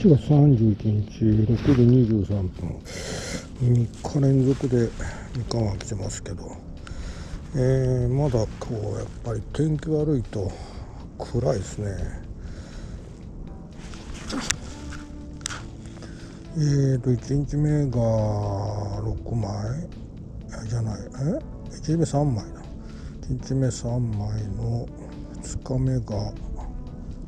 1月31日6時23分、3日連続でみかんは来てますけど、まだこうやっぱり天気悪いと暗いですね。1日目が6枚じゃない、1日目3枚だ。1日目3枚の2日目が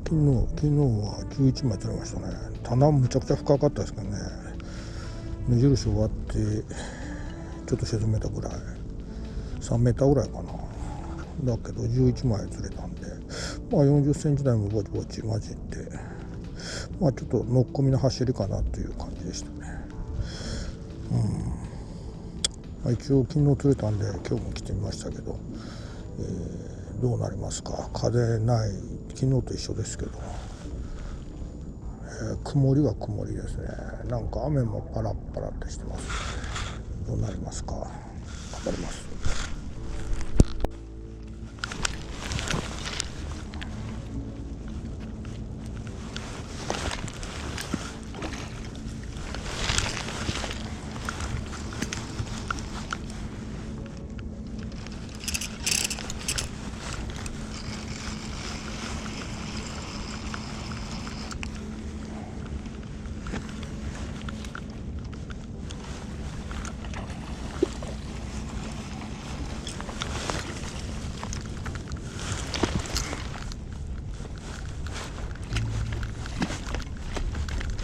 昨日は11枚取れましたね。棚むちゃくちゃ深かったですけどね。目印終わってちょっと沈めたぐらい、3メーターぐらいかな。だけど11枚釣れたんで、40センチ台もぼちぼち混じって、ちょっとのっこみの走りかなという感じでしたね。一応昨日釣れたんで今日も来てみましたけど、どうなりますか。風ない、昨日と一緒ですけど、曇りは曇りですね。なんか雨もパラッパラってしてますね。どうなりますか。頑張ります。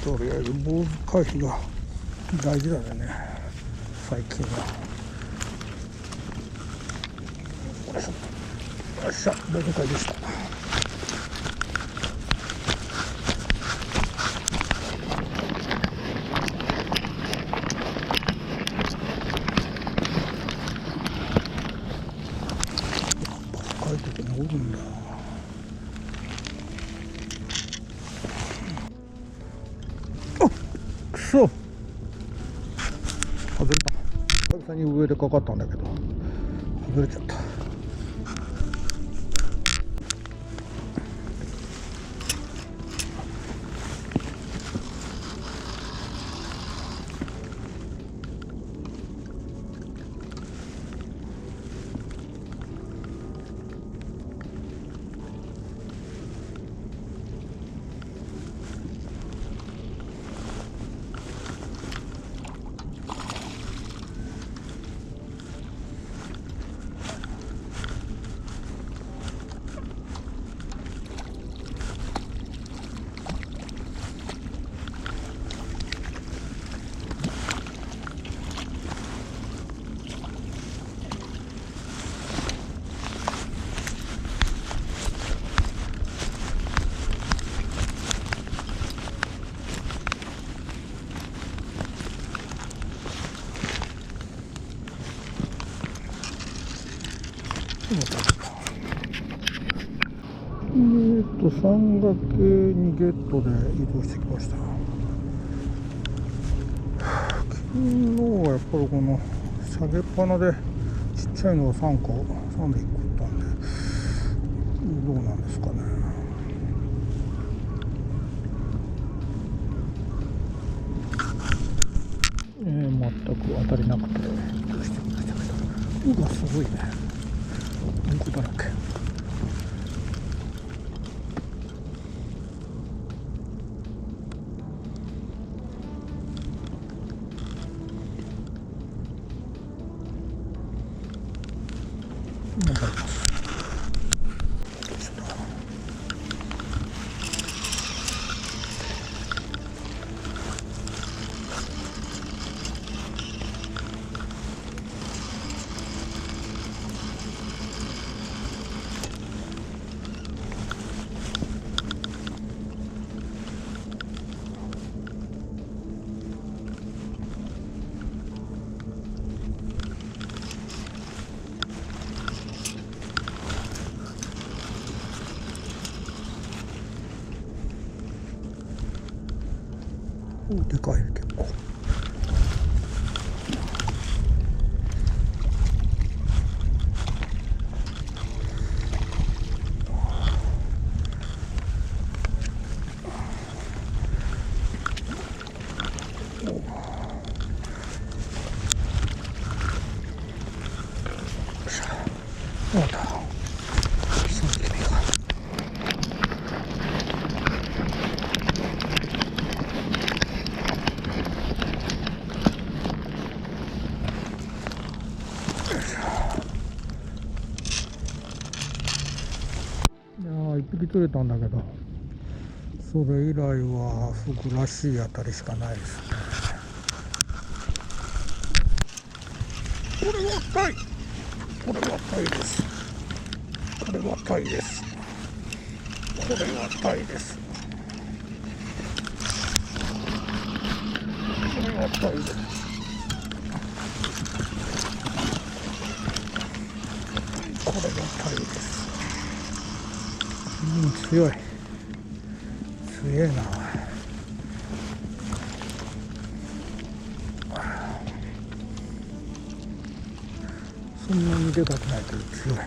とりあえず坊主回避が大事だね、最近は。よっしゃ、坊主回でした。深いとこにおるんだ。くそ、外れた。久々に上でかかったんだけど外れちゃった。山岳にゲットで移動してきました。昨日はやっぱりこの下げっぱなでちっちゃいのを3個3で1個打ったんで、どうなんですかね。全く当たりなくて移動してきましたけど、すごいね、うんこだらけ。頑張ります。でかい結構。1匹取れたんだけど、それ以来はフグらしいあたりしかないですね。これはタイ、これはタイです。これはタイです。これはタイです。これはタイです。これがタイです。強い。強いな。そんなにでかくないけど強い。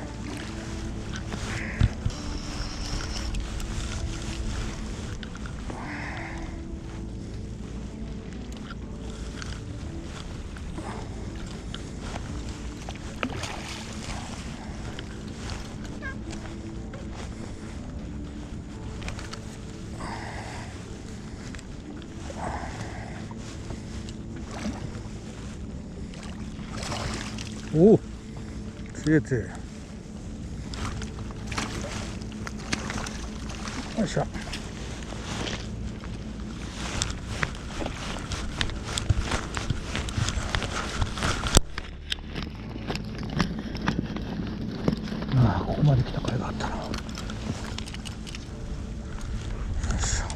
おお、強い強い。よいしょ。ああ、ここまで来た甲斐があったな。よいしょ。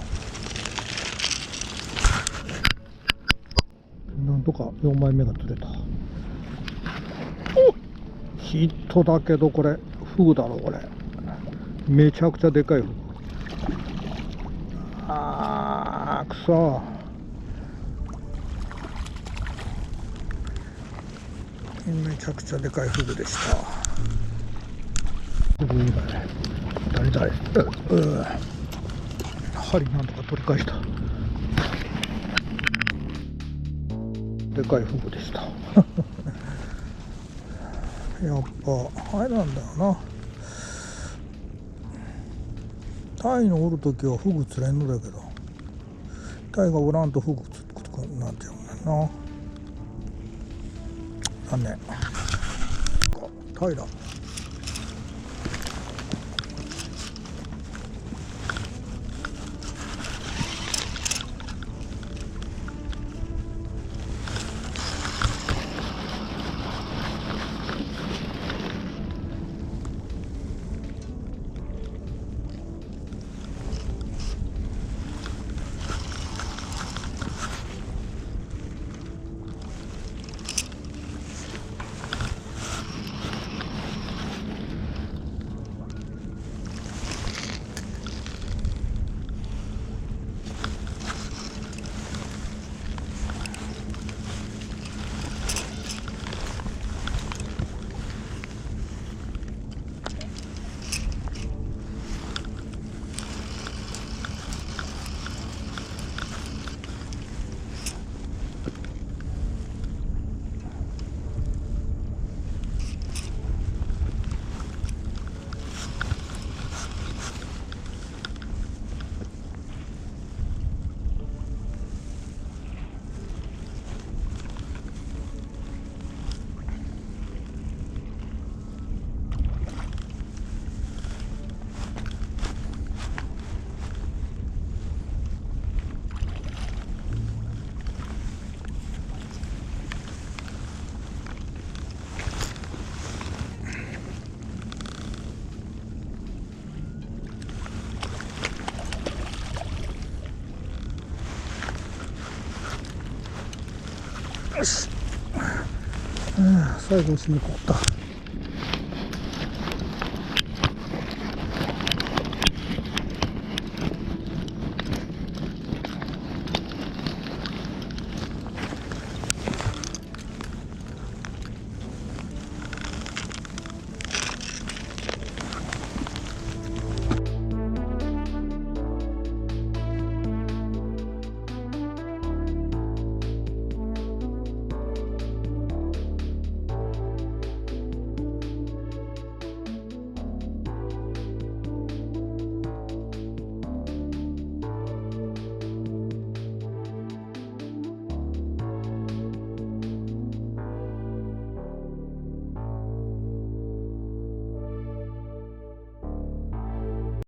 なんとか4枚目が釣れた。ヒットだけどこれフグだろ。これめちゃくちゃでかいフグ。あーくそ。めちゃくちゃでかいフグでした。フグ以外誰針なんとか取り返した。でかいフグでしたやっぱあれなんだよな、タイのおるときはフグ釣れんのだけど、タイがおらんとフグ釣ってくなんていうもんな。残念。タイだ。よし、最後締め込った。